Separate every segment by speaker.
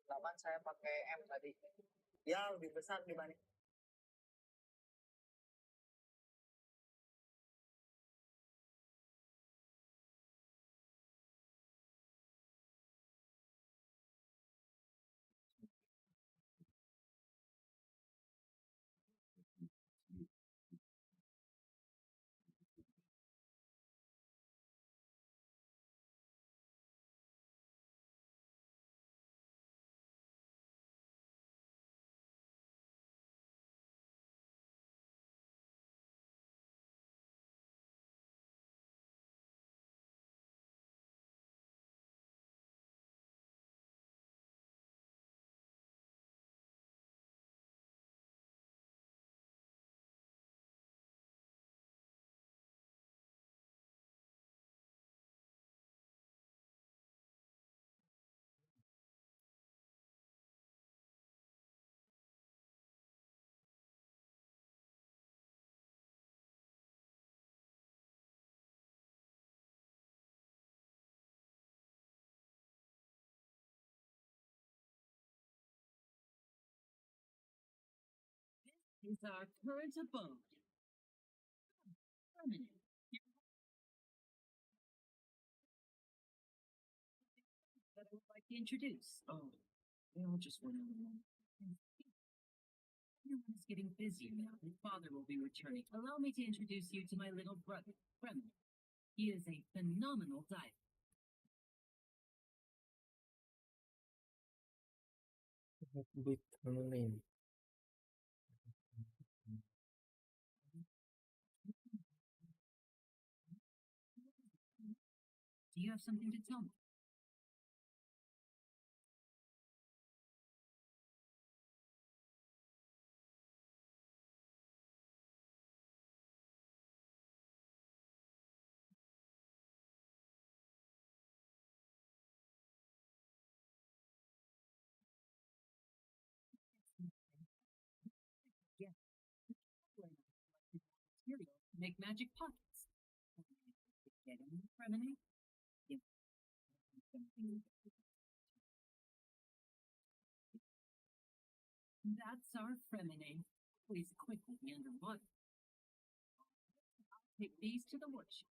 Speaker 1: 8 saya pakai M tadi. Dia lebih besar dibanding.
Speaker 2: Is our current abode. Permanent. That I would like to introduce. Oh, they all just went on. Everyone is getting busier now. Your father will be returning. Allow me to introduce you to my little brother, Bremen. He is a phenomenal diver.
Speaker 3: With name.
Speaker 2: Do you have something to tell me? Yeah. Material to make magic pockets. Getting Bremen? Yeah. That's our Fremine. Always quickly underwater. Take these to the workshop.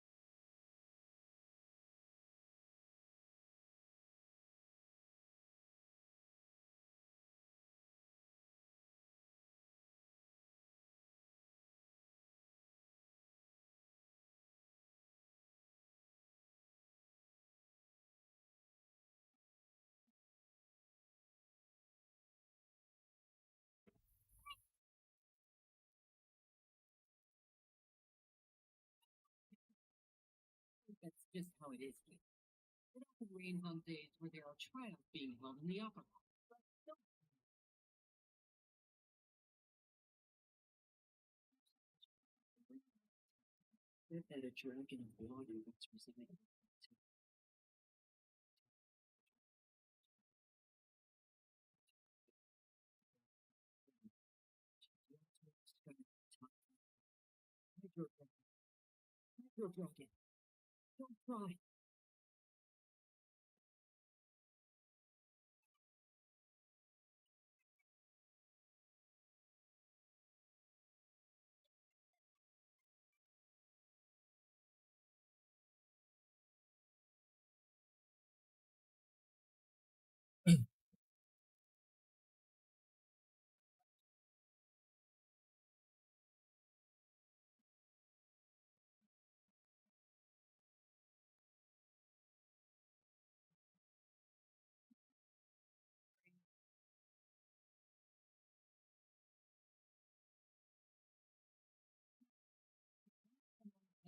Speaker 2: That's just how it is here. It often rains on days where there are trials being held in the opera hall. That a dragon of water that's residing. Hydro dragon. Don't cry.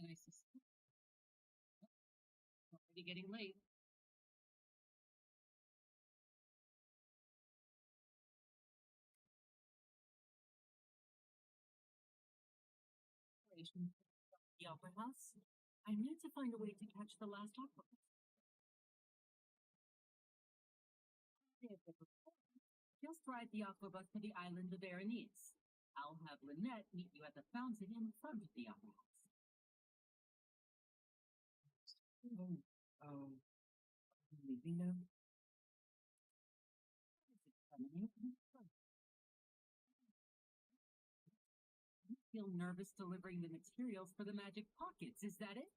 Speaker 2: And I suspect it's already getting late. The opera house. I need to find a way to catch the last opera. Just ride the aqua bus to the island of Berenice. I'll have Lynette meet you at the fountain in front of the opera house. Oh, leaving now? feel nervous delivering the materials for the magic pockets, is that it?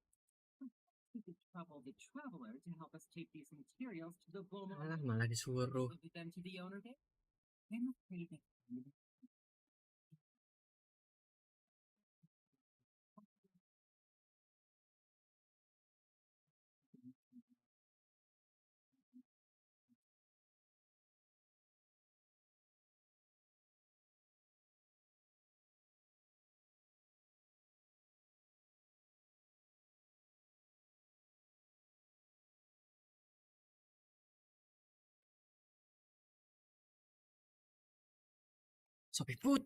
Speaker 2: We could trouble the traveler to help us take these materials to the
Speaker 3: Alah,
Speaker 2: vulnerable.
Speaker 3: malah disuruh.
Speaker 2: Deliver them to the owner there. I'm afraid that
Speaker 3: Sopi put.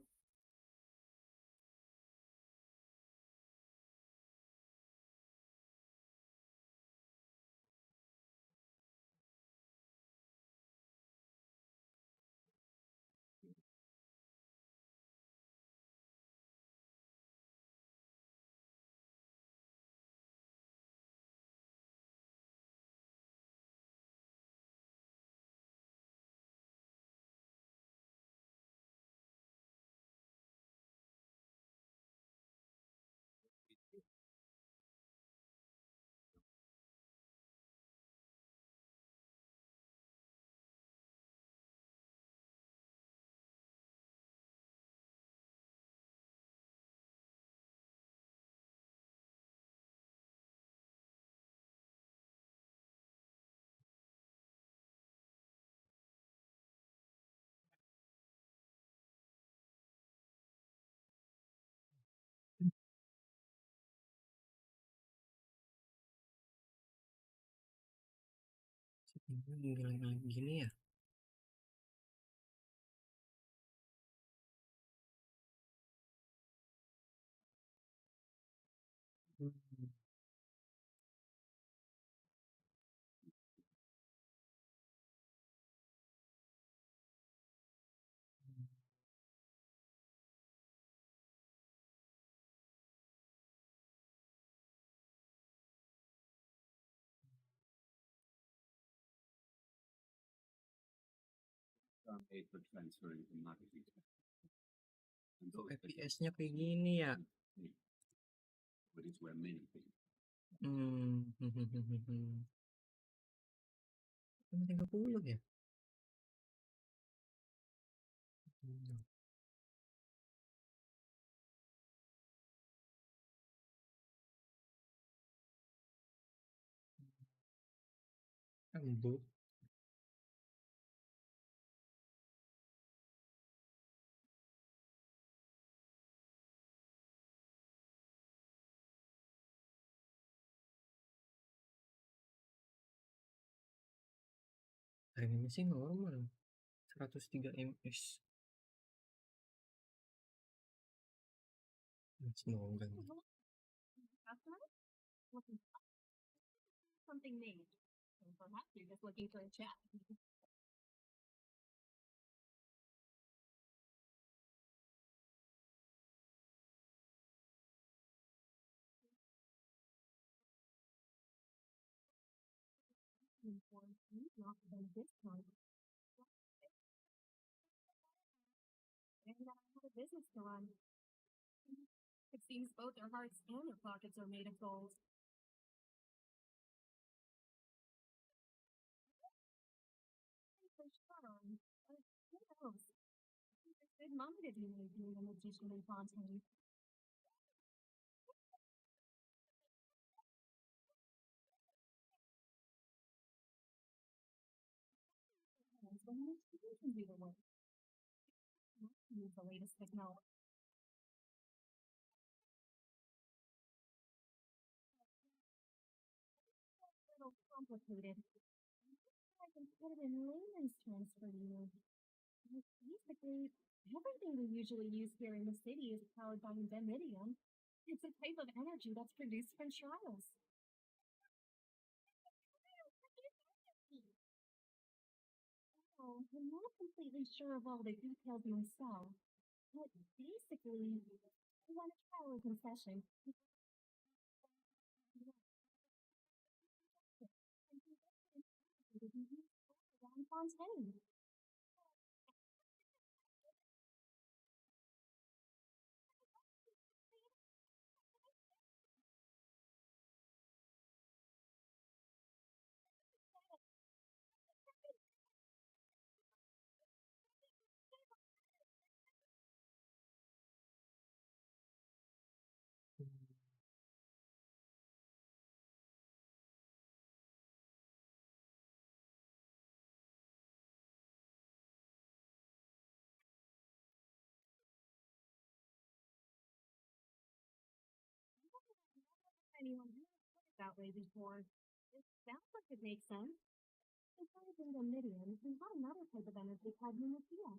Speaker 3: Bilang gini ya.
Speaker 1: Paid for transferring from marketing.
Speaker 3: Kok FPS-nya kayak gini ya?
Speaker 1: But it's where many things.
Speaker 3: Hmm. 30 ya? Embut. Harganya sih normal. 103 ms. Semoga.
Speaker 2: customer looking for something made. Or perhaps you're just looking for a chat. For not than discount. And I have a business to run. It seems both their hearts and their pockets are made of gold. For sure. But who knows? Good minded you may be a magician in Fontaine. When an institution do the work, use the latest technology. A little complicated. I can put it in layman's terms for you. Basically, everything we usually use here in the city is powered by Vemidium. It's a type of energy that's produced from trials. Oh, I'm not completely sure of all the details myself, but basically, I want to trial a concession. Around Fontaine. anyone who put it that way before. It sounds like it makes sense. Besides Indemnidium, we have another type of energy called Lucia.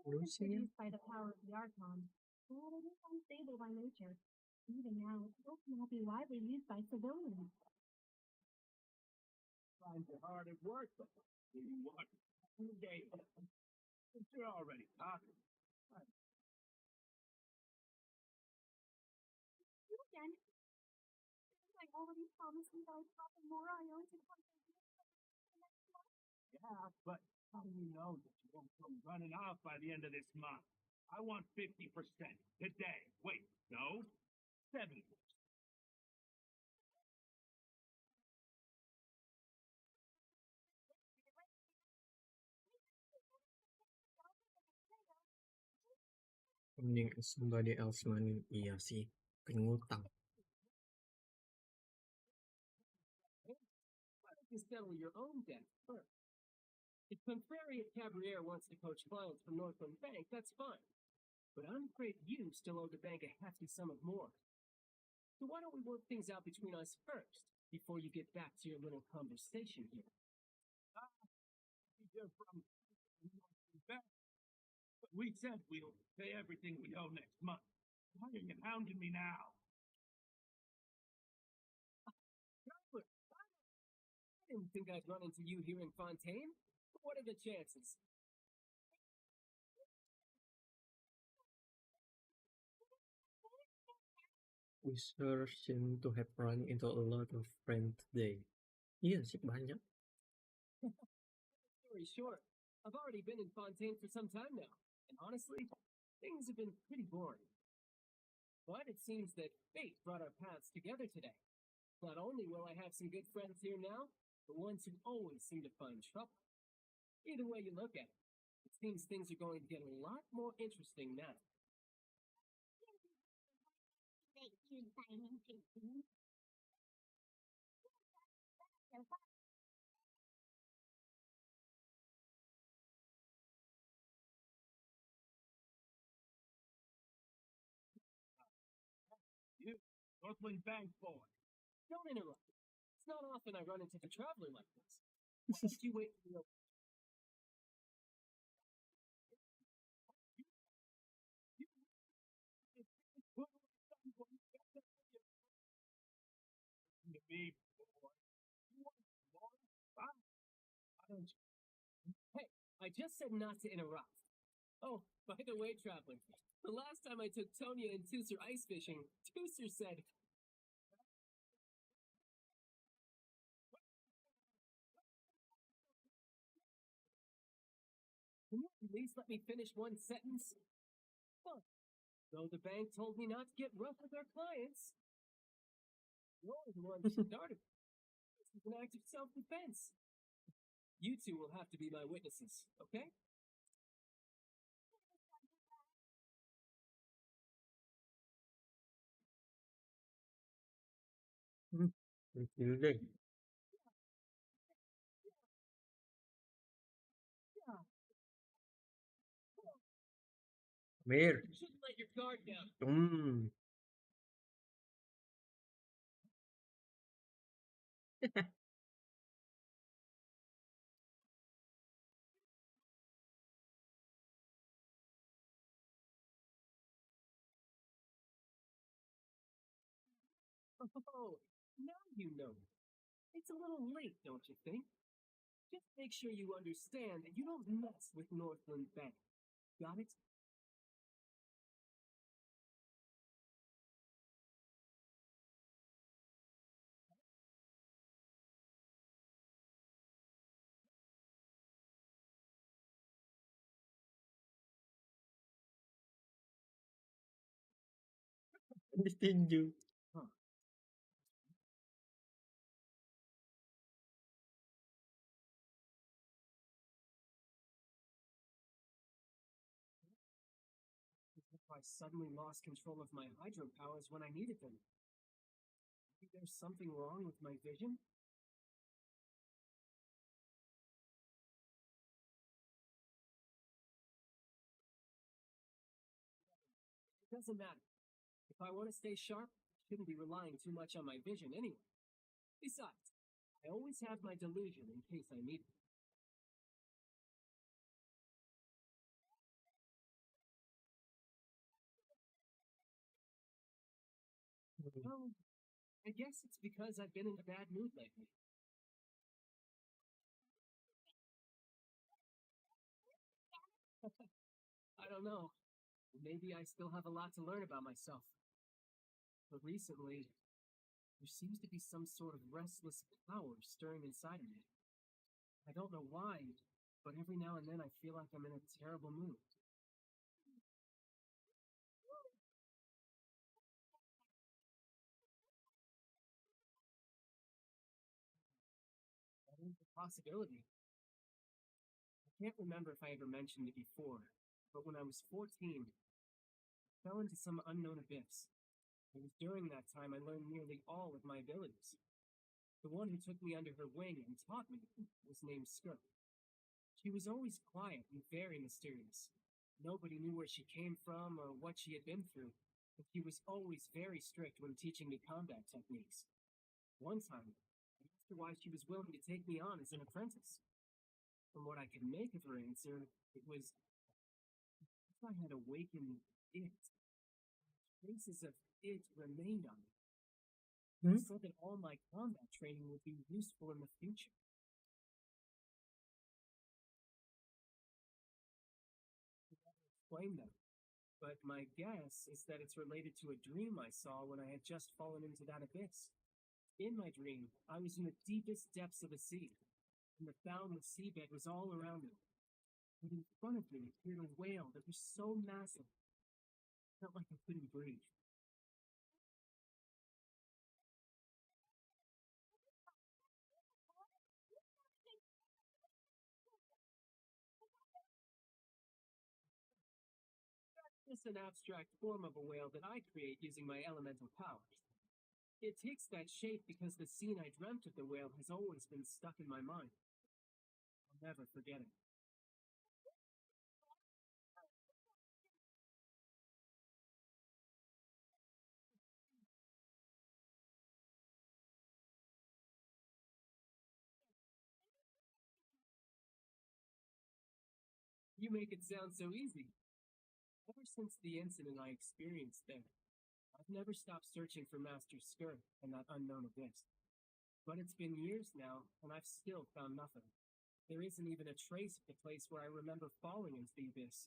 Speaker 2: It is
Speaker 3: Lucia?
Speaker 2: produced by the power of the Archon, but it is unstable by nature. Even now, it cannot be widely used by civilians.
Speaker 4: Times are hard at work, but you what? Day. You're already talking.
Speaker 2: You again. I already promised you that I'd drop more ions and concentrate the next month.
Speaker 4: Yeah, but how do you know that you won't come running off by the end of this month? I want 50% today. Wait, no, 70%.
Speaker 3: Mending somebody else money. Iya sih. Kan ngutang.
Speaker 5: Why don't you settle your own debt first? If Contrarian Cabriere wants to coach clients from Northland Bank, that's fine. But I'm afraid you still owe the bank a hefty sum of more. So why don't we work things out between us first, before you get back to your little conversation here?
Speaker 4: You're from back. But we said we'll pay everything we owe next month. Why are you hounding me now?
Speaker 5: Traveler, I didn't think I'd run into you here in Fontaine. But what are the chances?
Speaker 3: WEessssSS seem to have run into a lot of friends today. Iya sih banyak.
Speaker 5: Story short, I've already been in Fontaine for some time now, and honestly, things have been pretty boring. But it seems that fate brought our paths together today. Not only will I have some good friends here now, but ones who always seem to find trouble. Either way you look at it, it seems things are going to get a lot more interesting now.
Speaker 4: You, Northland Bank boy.
Speaker 5: Don't interrupt. It's not often I run into the traveler like this. Why don't you wait for the
Speaker 4: To me, boy. You want more? Fine. Why don't you?
Speaker 5: Hey, I just said not to interrupt. Oh, by the way, traveler, the last time I took Tonya and Tooser ice fishing, Tooser said, "Can you at least let me finish one sentence?" Well, though the bank told me not to get rough with our clients. You're the one who started. This is an act of self-defense. You two will have to be my witnesses, okay?
Speaker 3: Lucu deh. Mir.
Speaker 5: You shouldn't let your guard down. Oh, now you know. It's a little late, don't you think? Just make sure you understand that you don't mess with Northland Bank. Got it?
Speaker 3: Ditinju.
Speaker 5: Huh. If I suddenly lost control of my hydropowers when I needed them. Maybe there's something wrong with my vision? It doesn't matter. If I want to stay sharp, shouldn't be relying too much on my vision anyway. Besides, I always have my delusion in case I need it. Well, I guess it's because I've been in a bad mood lately. I don't know. Maybe I still have a lot to learn about myself. But recently, there seems to be some sort of restless power stirring inside of me. I don't know why, but every now and then I feel like I'm in a terrible mood. That is a possibility. I can't remember if I ever mentioned it before, but when I was 14, I fell into some unknown abyss. It was during that time I learned nearly all of my abilities. The one who took me under her wing and taught me was named Skirt. She was always quiet and very mysterious. Nobody knew where she came from or what she had been through, but she was always very strict when teaching me combat techniques. One time, I asked her why she was willing to take me on as an apprentice. From what I could make of her answer, it was if I had awakened it. Traces of it remained on me. She said that all my combat training would be useful in the future. Explain them, but my guess is that it's related to a dream I saw when I had just fallen into that abyss. In my dream, I was in the deepest depths of the sea, and the boundless seabed was all around me. But in front of me appeared a whale that was so massive, I felt like I couldn't breathe. It's an abstract form of a whale that I create using my elemental powers. It takes that shape because the scene I dreamt of the whale has always been stuck in my mind. I'll never forget it. You make it sound so easy. Ever since the incident I experienced there, I've never stopped searching for Master Skirt and that unknown abyss. But it's been years now, and I've still found nothing. There isn't even a trace of the place where I remember falling into the abyss.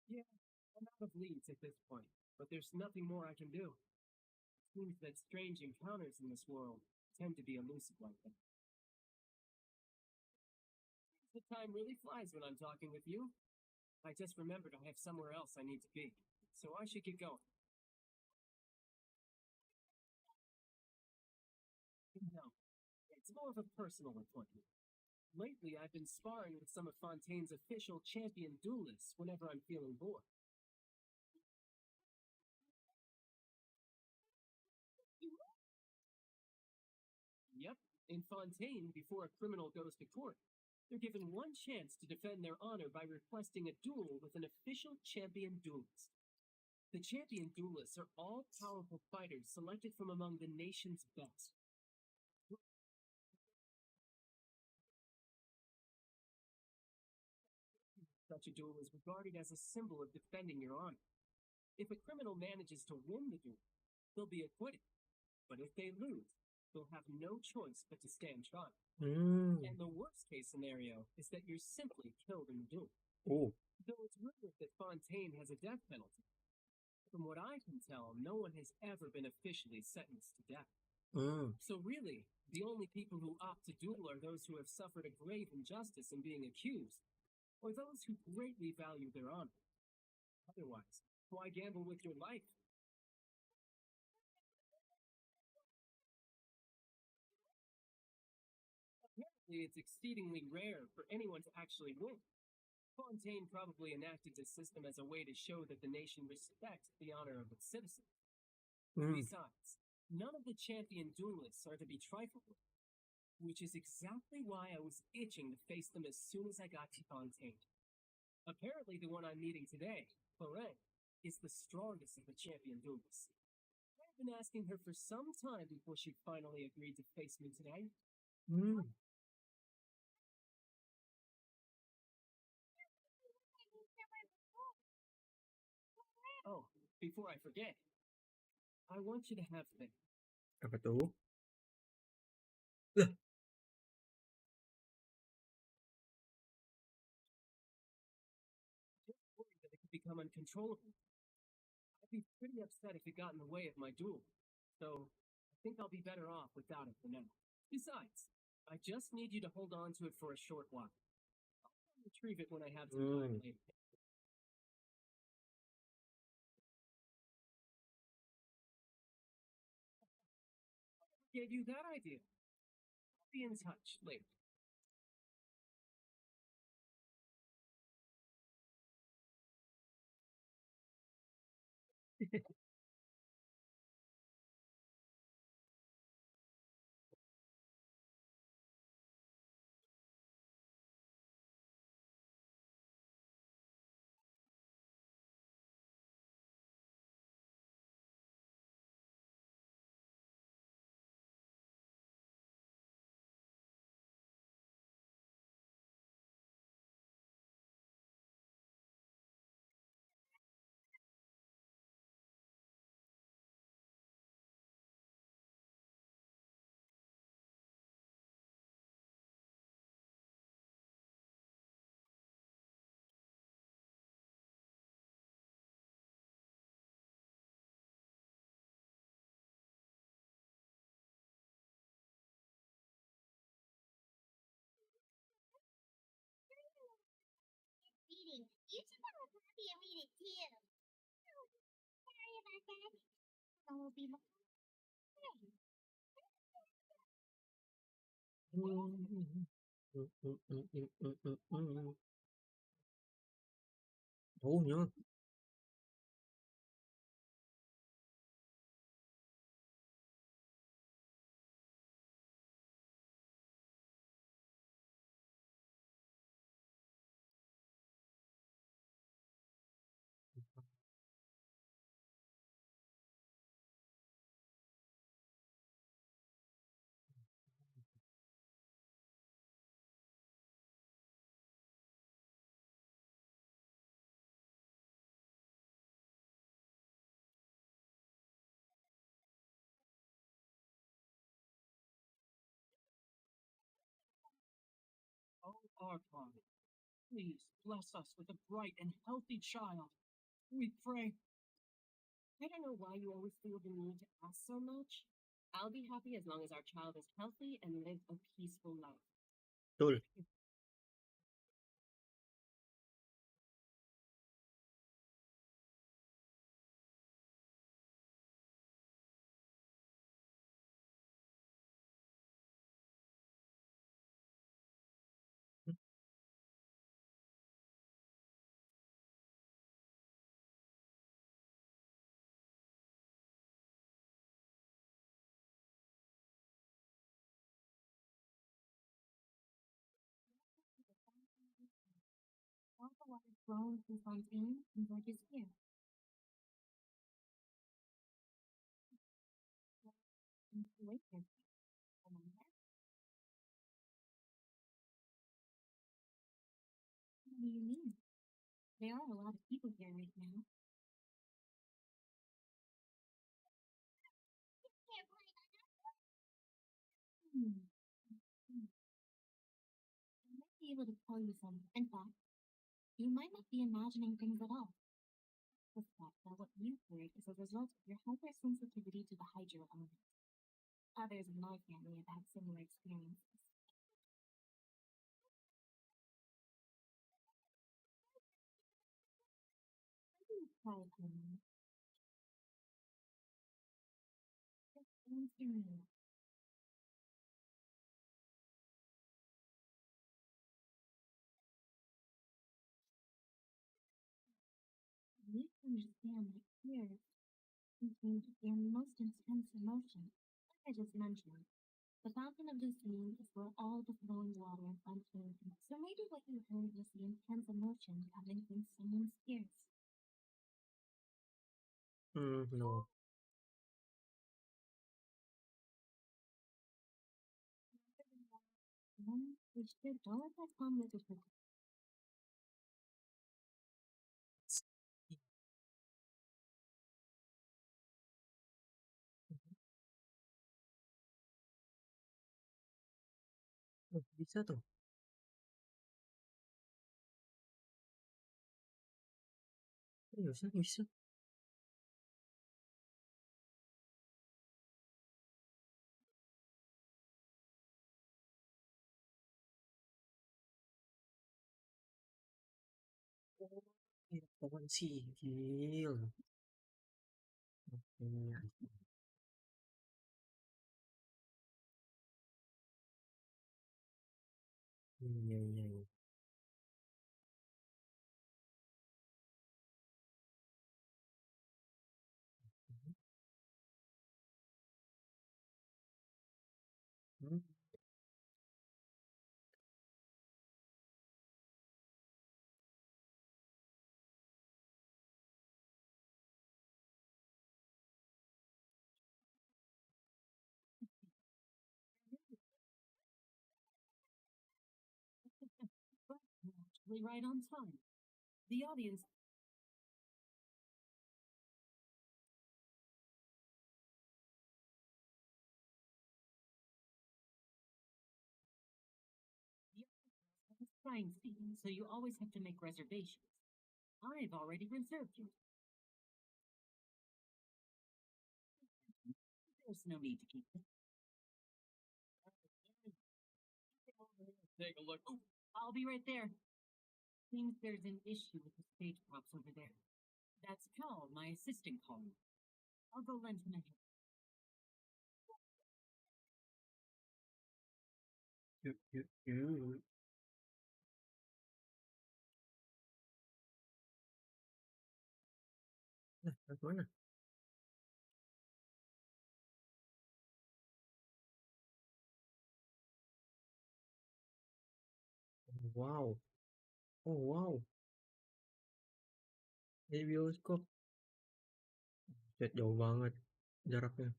Speaker 5: Yeah, I'm out of leads at this point, but there's nothing more I can do. It seems that strange encounters in this world tend to be elusive like that. The time really flies when I'm talking with you. I just remembered I have somewhere else I need to be, so I should get going. No, it's more of a personal appointment. Lately, I've been sparring with some of Fontaine's official champion duelists whenever I'm feeling bored. Yep, in Fontaine, before a criminal goes to court, they're given one chance to defend their honor by requesting a duel with an official champion duelist. The champion duelists are all powerful fighters selected from among the nation's best. Such a duel is regarded as a symbol of defending your honor. If a criminal manages to win the duel, they'll be acquitted. But if they lose, they'll have no choice but to stand trial. And the worst case scenario is that you're simply killed in the duel.
Speaker 3: Oh.
Speaker 5: Though it's rumored that Fontaine has a death penalty. From what I can tell, no one has ever been officially sentenced to death. So really, the only people who opt to duel are those who have suffered a grave injustice in being accused, or those who greatly value their honor. Otherwise, why gamble with your life? Apparently, it's exceedingly rare for anyone to actually win. Fontaine probably enacted this system as a way to show that the nation respects the honor of its citizens. Besides, none of the champion duelists are to be trifled with, which is exactly why I was itching to face them as soon as I got to Fontaine. Apparently, the one I'm meeting today, Florent, is the strongest of the champion duelists. I've been asking her for some time before she finally agreed to face me today.
Speaker 3: Hmm.
Speaker 5: Oh, before I forget, I want you to have faith.
Speaker 3: Apa tuh? Lah,
Speaker 5: Just worried that it could become uncontrollable. I'd be pretty upset if it got in the way of my duel. So, I think I'll be better off without it for now. Besides, I just need you to hold on to it for a short while. I'll retrieve it when I have some time later. Gave you that idea. I'll be in touch later.
Speaker 2: Reading. You should have a copy and read it too. Oh, sorry about that. I will be more.
Speaker 3: Tahu nhớ.
Speaker 5: Oh, our Father, please bless us with a bright and healthy child. We pray. I don't know why you always feel the need to ask so much. I'll be happy as long as our child is healthy and lives a peaceful life.
Speaker 3: Betul.
Speaker 2: All the water flowing through fontaine and gorgeous here. Installation. Remember? What do you mean? There are a lot of people here right now. Hmm. I might be able to tell you some. In fact, you might not be imagining things at all. Suspect that what you heard is a result of your hypersensitivity to the hydro element. Others in my family have had similar experiences. Please try it for a moment. Just answer me. You need to understand that tears contain their most intense emotion. Like I just mentioned, the fountain of the sea is where all the flowing water and fontaine. So maybe what you heard was the intense emotion coming from someone's tears.
Speaker 3: No.
Speaker 2: İşte doğru anladım.
Speaker 3: Oh, bisa tuh. Bisa, bisa. Oh, iya, pohon sihir. Oke. Iya, iya, iya. Hmm.
Speaker 2: But actually right on time. The audience has a sign fee, so you always have to make reservations. I've already reserved you. There's no need to keep it.
Speaker 5: Take a look.
Speaker 2: Oh, I'll be right there. Seems there's an issue with the stage props over there. That's Cal, my assistant, calling. I'll go lend him a hand.
Speaker 3: Yuk, yuk, yuk. Nah, mana? Wow. Oh, wow. Di bioskop. Set jauh banget jaraknya.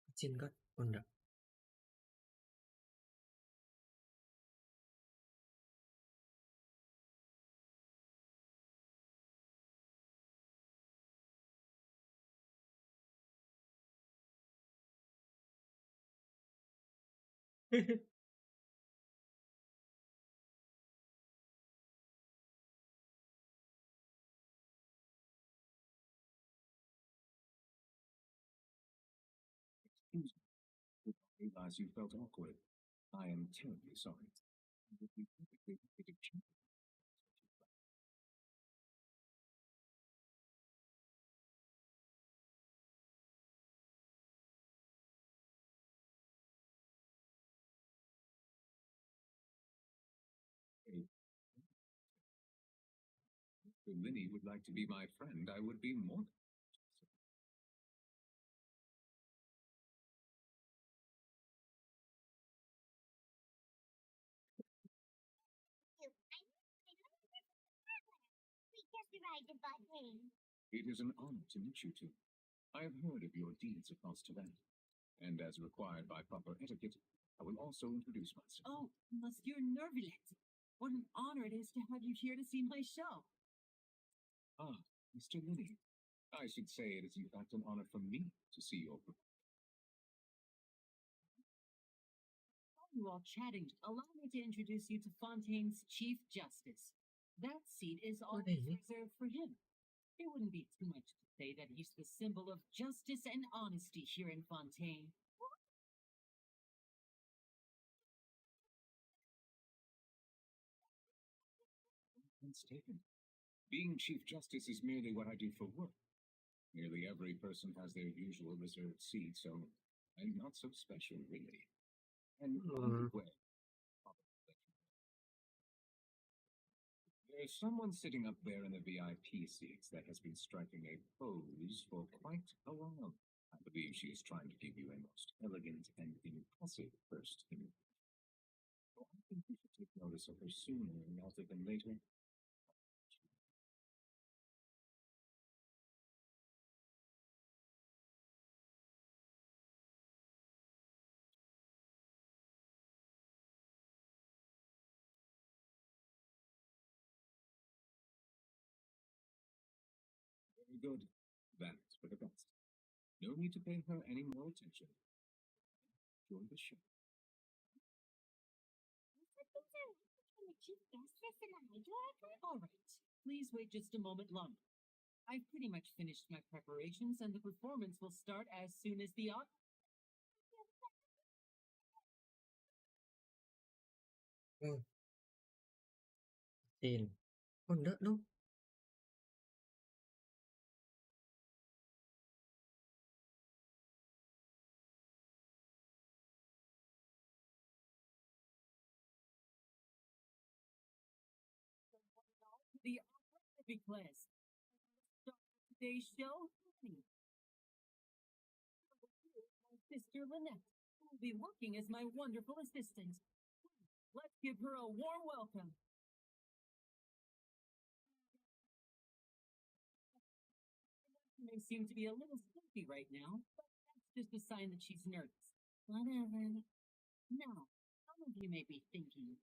Speaker 3: Kecil kan? Oh, enggak.
Speaker 4: Excuse me. Did not realize you felt awkward. I am terribly sorry. I would be perfectly happy to chat. If Minnie would like to be my friend, I would be more. It is an honor to meet you two. I have heard of your deeds across Tibet, and as required by proper etiquette, I will also introduce myself.
Speaker 2: Oh, Monsieur Nervilet. What an honor it is to have you here to see my show.
Speaker 4: Ah, Mr. Minnie. I should say it is in fact an honor for me to see your
Speaker 2: You all chatting. Allow me to introduce you to Fontaine's Chief Justice. That seat is always
Speaker 3: ini?
Speaker 2: reserved for him. It wouldn't be too much to say that he's the symbol of justice and honesty here in Fontaine.
Speaker 4: points taken. Being Chief Justice is merely what I do for work. Nearly every person has their usual reserved seat, so I'm not so special, really. And by the way, there's someone sitting up there in the VIP seats that has been striking a pose for quite a while. I believe she is trying to give you a most elegant and impressive first image. So I think you should take notice of her sooner rather than later. Very good. That's for the best. No need to pay her any more attention. Enjoy the show.
Speaker 6: All right, please wait just a moment longer. I've pretty much finished my preparations, and the performance will start as soon as the audience.
Speaker 3: Oh, scene. Oh, no, no.
Speaker 6: The opera class. Start today's show. My sister Lynette, who will be working as my wonderful assistant. Let's give her a warm welcome. She may seem to be a little sleepy right now, but that's just a sign that she's nervous. Whatever. Now, some of you may be thinking,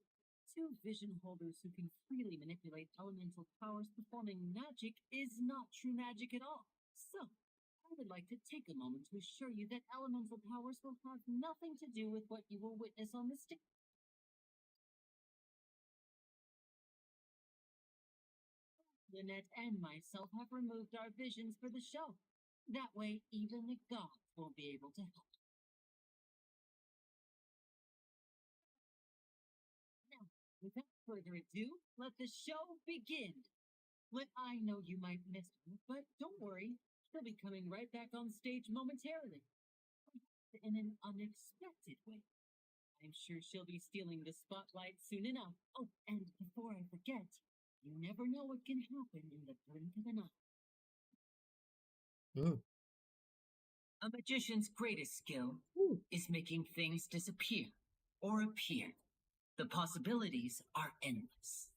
Speaker 6: two vision holders who can freely manipulate elemental powers performing magic is not true magic at all. So, I would like to take a moment to assure you that elemental powers will have nothing to do with what you will witness on the stage. Lynette and myself have removed our visions for the show. That way, even the gods won't be able to help. Now, without further ado, let the show begin. I know you might miss her, but don't worry. She'll be coming right back on stage momentarily. In an unexpected way. I'm sure she'll be stealing the spotlight soon enough. Oh, and before I forget, you never know what can happen in the blink of an eye. A magician's greatest skill is making things disappear or appear. The possibilities are endless.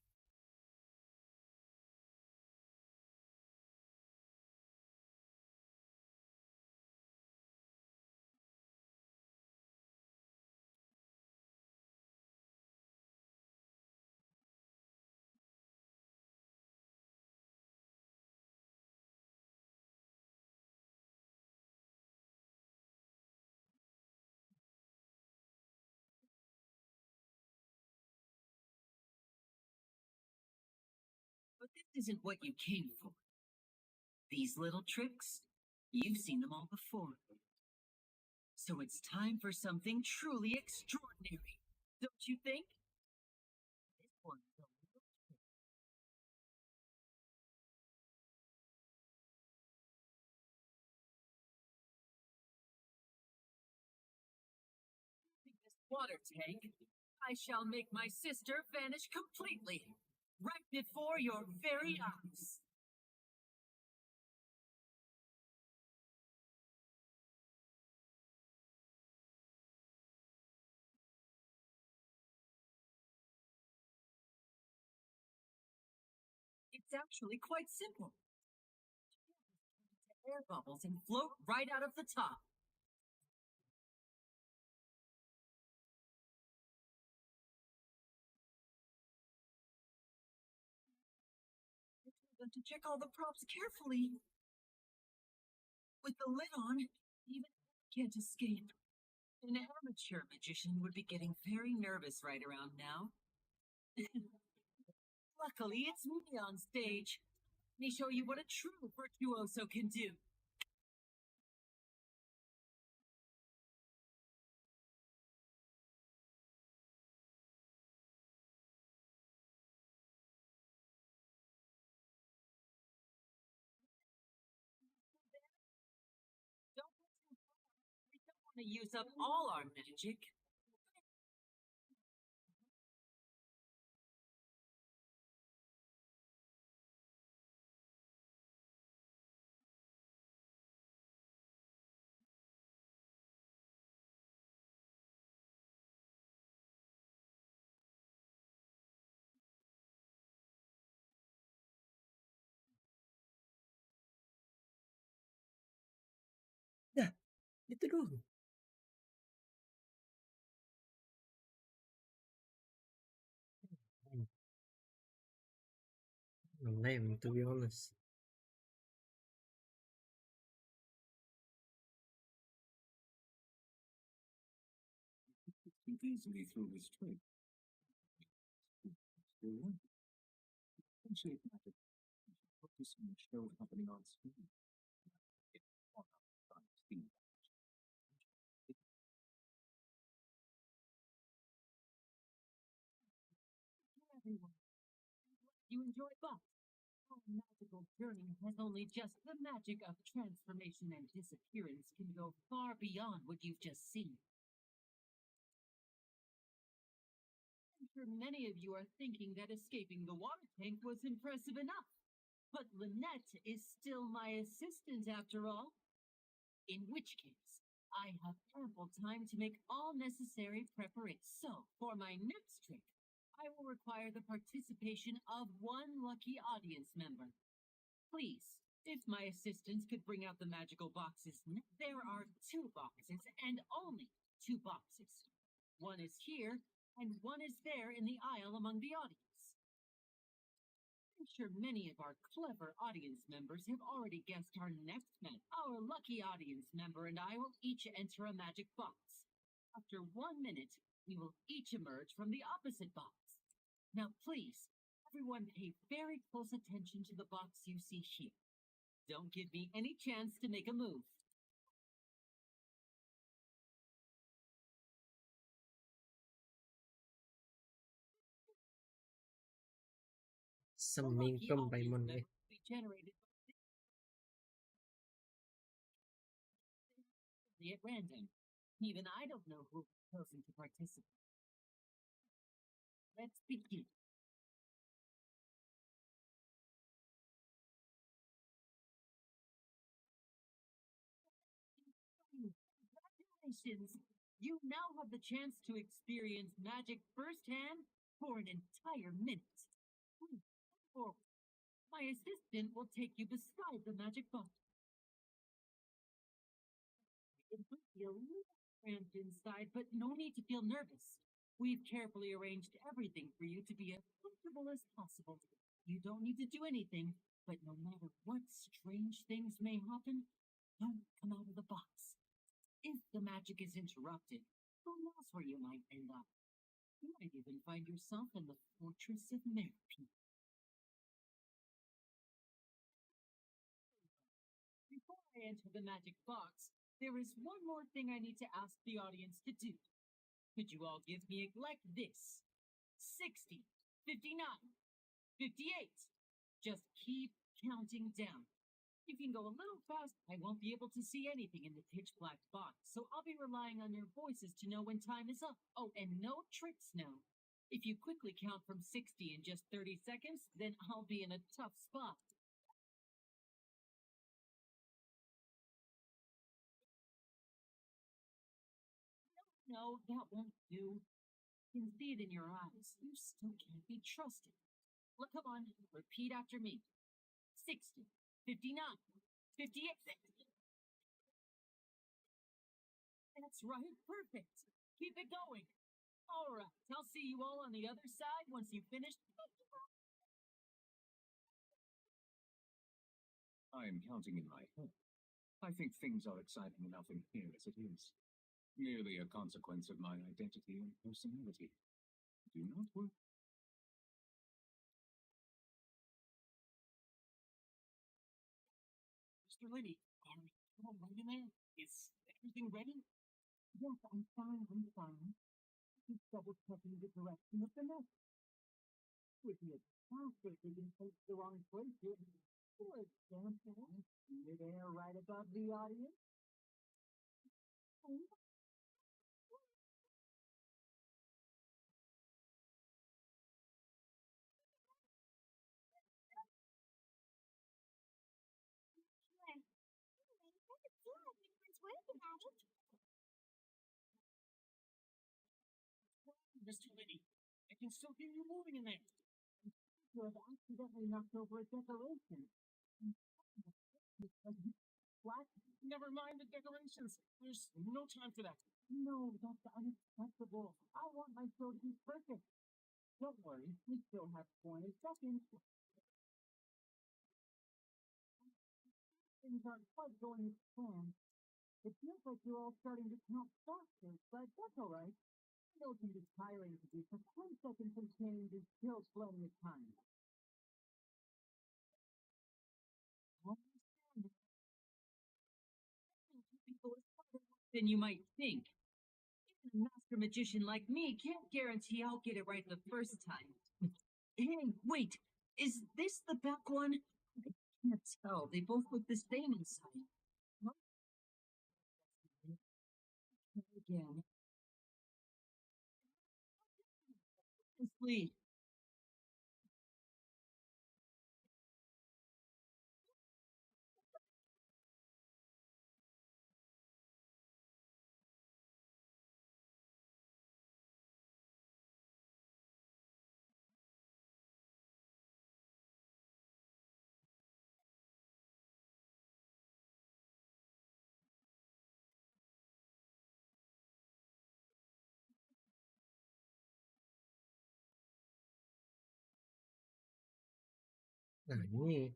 Speaker 6: But this isn't what you came for. These little tricks, you've seen them all before. So it's time for something truly extraordinary, don't you think? This one's a little trick. This water tank, I shall make my sister vanish completely, right before your very eyes. It's actually quite simple. Air bubbles and float right out of the top. To check all the props carefully. With the lid on, even can't escape. An amateur magician would be getting very nervous right around now. Luckily, it's me on stage. Let me show you what a true virtuoso can do. Don't go too far. We don't want to use up all our magic.
Speaker 3: Itu doang. Lame, to be honest.
Speaker 4: You easily through this trick. Still one. Essentially, it matters. Focus on the show happening on screen.
Speaker 6: Everyone, you enjoy Buff? Our magical journey has only just the magic of transformation and disappearance can go far beyond what you've just seen. I'm sure many of you are thinking that escaping the water tank was impressive enough. But Lynette is still my assistant after all. In which case, I have ample time to make all necessary preparations. So, for my next trick, I will require the participation of one lucky audience member. Please, if my assistants could bring out the magical boxes. There are 2 boxes and only 2 boxes. One is here and one is there in the aisle among the audience. I'm sure many of our clever audience members have already guessed our next man. Our lucky audience member and I will each enter a magic box. After 1 minute, we will each emerge from the opposite box. Now please, everyone pay very close attention to the box you see here. Don't give me any chance to make a move.
Speaker 3: Some mingkem by Monday.
Speaker 6: Be generated at random. Even I don't know who has chosen to participate. Let's begin. Congratulations! You now have the chance to experience magic firsthand for an entire minute. Please, come forward. My assistant will take you beside the magic box. It might be a little cramped inside, but no need to feel nervous. We've carefully arranged everything for you to be as comfortable as possible. You don't need to do anything, but no matter what strange things may happen, don't come out of the box. If the magic is interrupted, who knows where you might end up? You might even find yourself in the Fortress of Merry. Before I enter the magic box, there is one more thing I need to ask the audience to do. Could you all give me like this? 60, 59, 58. Just keep counting down. You can go a little fast. I won't be able to see anything in the pitch black box, so I'll be relying on your voices to know when time is up. Oh, and no tricks now. If you quickly count from 60 in just 30 seconds, then I'll be in a tough spot. No, that won't do. I can see it in your eyes. You still can't be trusted. Look, come on, repeat after me. 60, 59, 58. That's right, perfect. Keep it going. All right, I'll see you all on the other side once you've finished.
Speaker 4: I'm counting in my head. I think things are exciting enough in here as it is. Merely a consequence of my identity and personality. Do not worry.
Speaker 6: Mr. Liddy, are you all right in there? Is everything ready? Yes, I'm fine. Just double checking the direction of the net. Would be a disaster if we didn't take the wrong place here. For example, midair right above the audience. Mr. Liddy, I can still hear you moving in there. You have accidentally knocked over a decoration. Flat
Speaker 5: Never mind the decorations. There's no time for that.
Speaker 6: No, that's unacceptable. I want my show to be perfect. Don't worry, we still have 20 seconds. Things aren't quite going as planned. It feels like you're all starting to count faster, but that's all right. I know it can be tiring to do, so 10 seconds of change is still plenty of time. People is harder than you might think. Even a master magician like me can't guarantee I'll get it right the first time. Hey, wait, is this the back one? I can't tell. They both look the same inside. Well, again. Honestly,
Speaker 3: Nah, ini.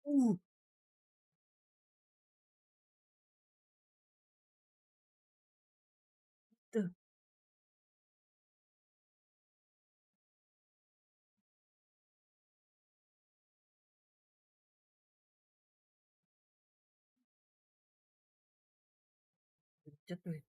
Speaker 3: Uh, tuh. Pencet tuh.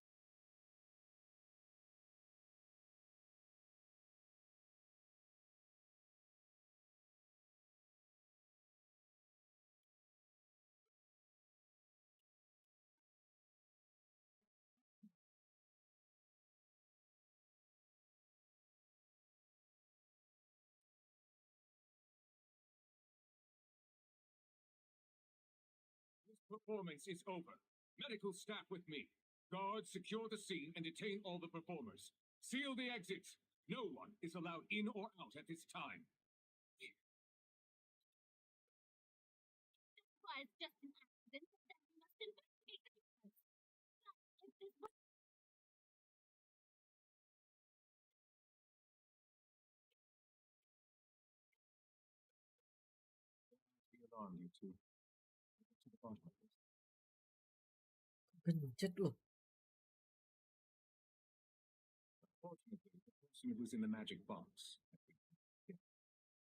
Speaker 4: This performance is over. Medical staff with me. Guards, secure the scene and detain all the performers. Seal the exits. No one is allowed in or out at this time.
Speaker 2: Was just an accident, then we must investigate the cause. If this was
Speaker 4: Be alarmed, you two. To the bottom of this.
Speaker 3: Pencet loh.
Speaker 4: Unfortunately, the person who was in the magic box.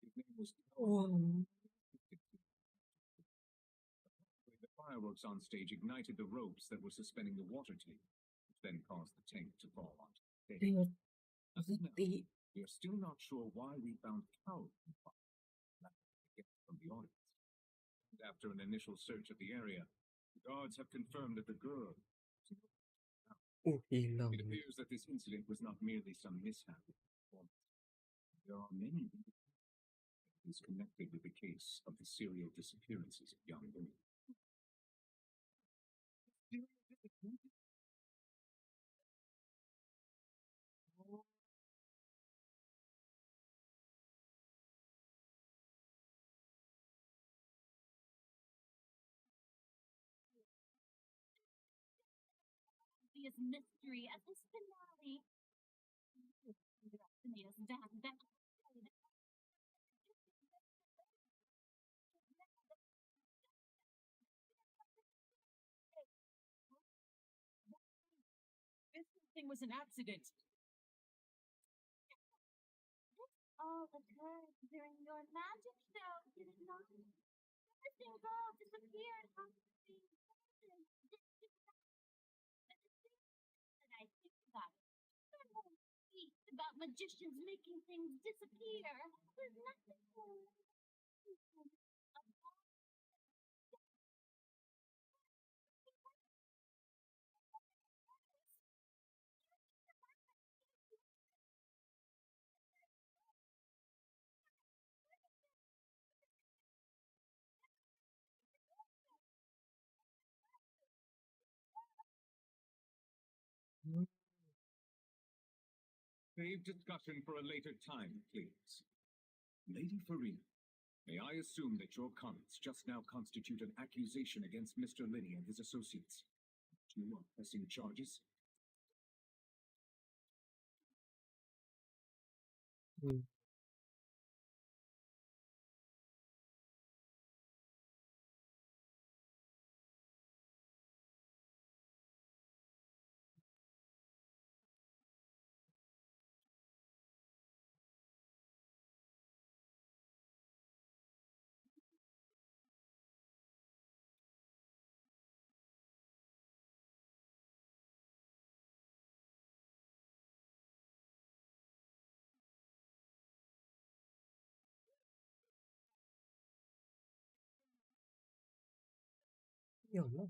Speaker 4: His name was.
Speaker 3: Wow.
Speaker 4: The fireworks on stage ignited the ropes that were suspending the water tank, which then caused the tank to fall onto the stage.
Speaker 3: Lihat.
Speaker 4: As of now,
Speaker 3: Putih.
Speaker 4: we are still not sure why we found cows in the fire. That's what we get from the audience. And after an initial search of the area, the guards have confirmed that the girl.
Speaker 3: Hilang.
Speaker 4: It appears that this incident was not merely some mishap with the performance. There are many indications connected with the case of the serial disappearances of young women.
Speaker 2: obvious mystery as this finale. Underestimate us that.
Speaker 6: this thing was an accident.
Speaker 2: This all occurred during your magic show, did it not? The missing girl disappeared after being frozen. But the thing that I think about, that whole speech about magicians making things disappear was nothing more than a
Speaker 4: Save discussion for a later time, please. Lady Farina, may I assume that your comments just now constitute an accusation against Mr. Linney and his associates? You are pressing charges?
Speaker 3: Hmm. Ya Allah.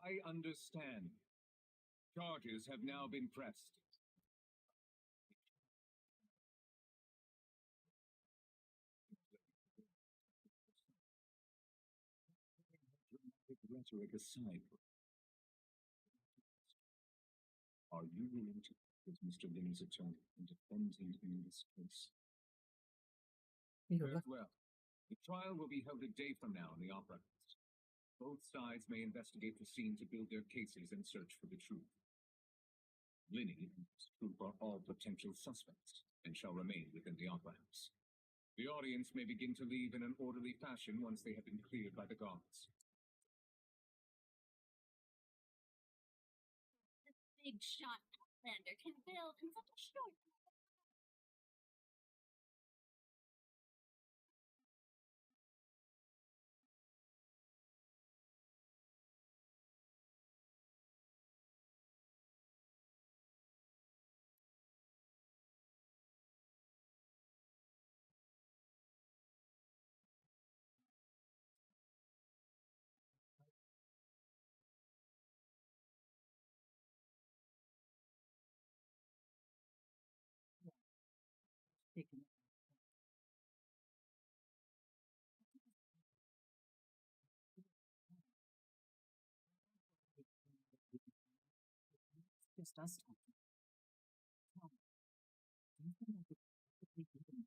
Speaker 4: I understand. Charges have now been pressed. Dramatic rhetoric aside, are you willing to act as Mr. Linney's attorney and defend him in this case?
Speaker 3: Iyalah.
Speaker 4: Very well. The trial will be held a day from now in the Opera House. Both sides may investigate the scene to build their cases and search for the truth. Linney and his troop are all potential suspects and shall remain within the Opera House. The audience may begin to leave in an orderly fashion once they have been cleared by the guards.
Speaker 6: This big shot Outlander can build in such a short time. Taking just us talking. Tell me, do you think I could possibly do them?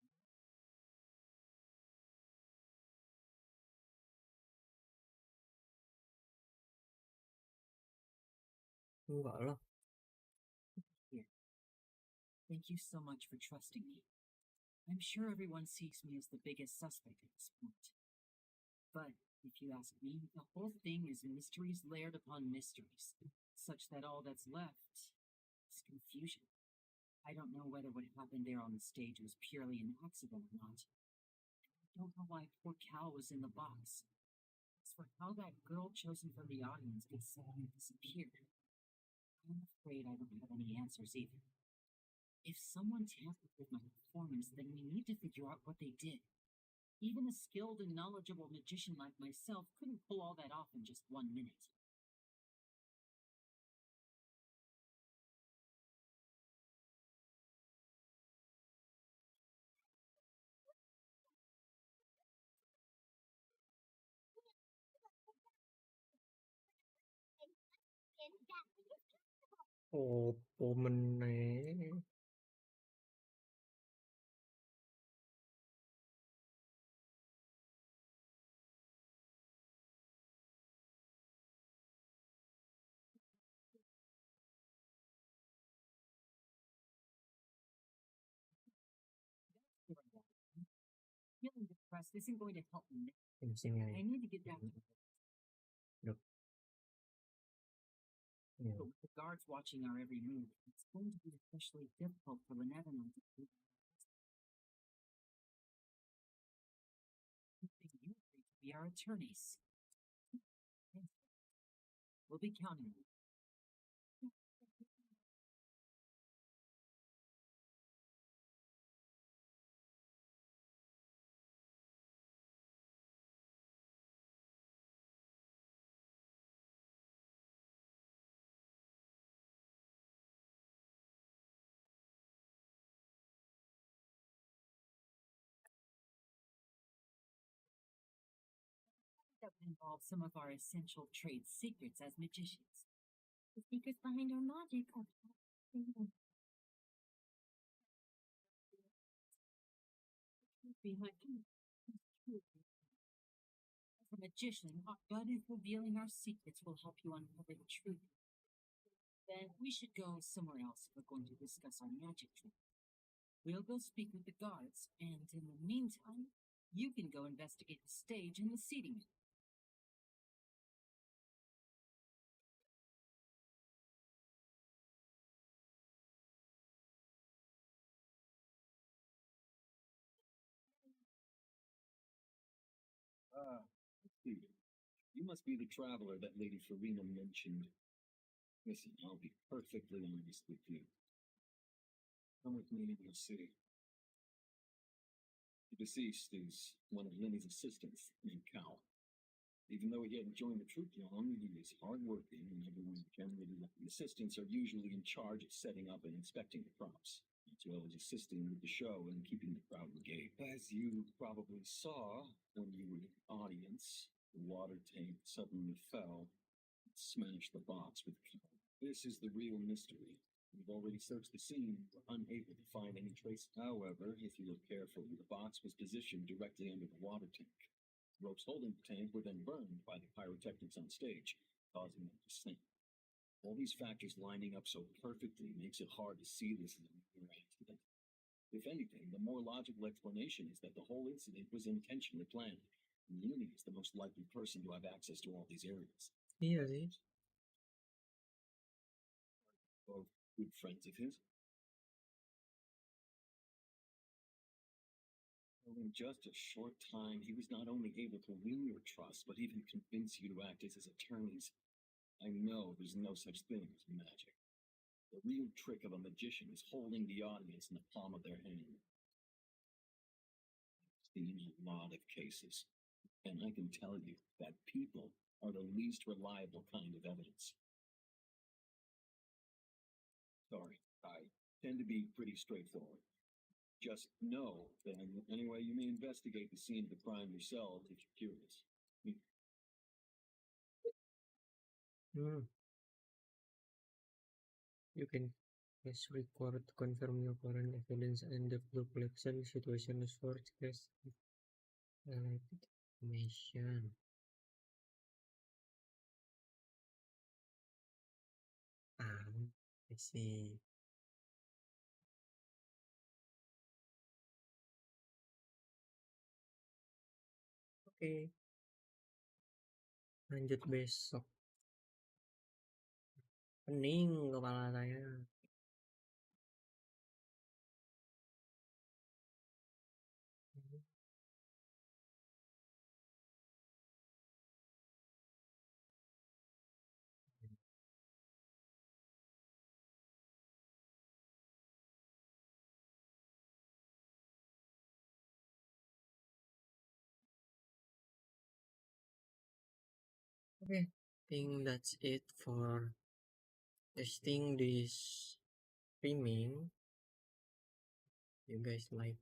Speaker 3: Enggak lah.
Speaker 6: Here. Thank you so much for trusting me. I'm sure everyone sees me as the biggest suspect at this point. But if you ask me, the whole thing is mysteries layered upon mysteries, such that all that's left is confusion. I don't know whether what happened there on the stage was purely an accident or not. I don't know why poor Cal was in the box. As for how that girl chosen from the audience could suddenly disappear, I'm afraid I don't have any answers either. If someone tampered with my performance, then we need to figure out what they did. Even a skilled and knowledgeable magician like myself couldn't pull all that off in just 1 minute.
Speaker 3: Opo meneh.
Speaker 6: Feeling depressed isn't going to help me.
Speaker 3: Sini sini
Speaker 6: I
Speaker 3: aja.
Speaker 6: need to get back to work.
Speaker 3: Yuk. Ya.
Speaker 6: But with the guards watching our every move, it's going to be especially difficult for Lynette and I to prove you agreed to be our attorneys. We'll be counting on you. involve some of our essential trade secrets as magicians.
Speaker 2: The secrets behind our magic are
Speaker 6: behind truth. As a magician, our God is revealing our secrets will help you uncover the truth. Then we should go somewhere else if we're going to discuss our magic trick. We'll go speak with the guards, and in the meantime, you can go investigate the stage and the seating.
Speaker 4: Ah, Stephen, you must be the traveler that Lady Farina mentioned. Listen, I'll be perfectly honest with you. Come with me into the city. The deceased is one of Lenny's assistants named Cal. Even though he hadn't joined the troop long, he is hardworking and everyone generally the assistants are usually in charge of setting up and inspecting the props, as well as assisting with the show and keeping the crowd engaged. As you probably saw when you were in the audience, the water tank suddenly fell and smashed the box with Cal. This is the real mystery. We've already searched the scene and were unable to find any trace. However, if you look carefully, the box was positioned directly under the water tank. The ropes holding the tank were then burned by the pyrotechnics on stage, causing them to sink. All these factors lining up so perfectly makes it hard to see this as a mere accident. If anything, the more logical explanation is that the whole incident was intentionally planned, and Looney is the most likely person to have access to all these areas.
Speaker 3: Iya sih.
Speaker 4: Both good friends of his. Well, in just a short time, he was not only able to win your trust, but even convince you to act as his attorneys. I know there's no such thing as magic. The real trick of a magician is holding the audience in the palm of their hand. I've seen a lot of cases, and I can tell you that people are the least reliable kind of evidence. Sorry, I tend to be pretty straightforward. Just know that anyway, you may investigate the scene of the crime yourselves if you're curious.
Speaker 3: Hmm. You can press record to confirm your current evidence and the blue collection situation is for case related information. Ah, I see. Oke, lanjut besok. Pening kepala saya. Okay, think that's it for testing this streaming. You guys like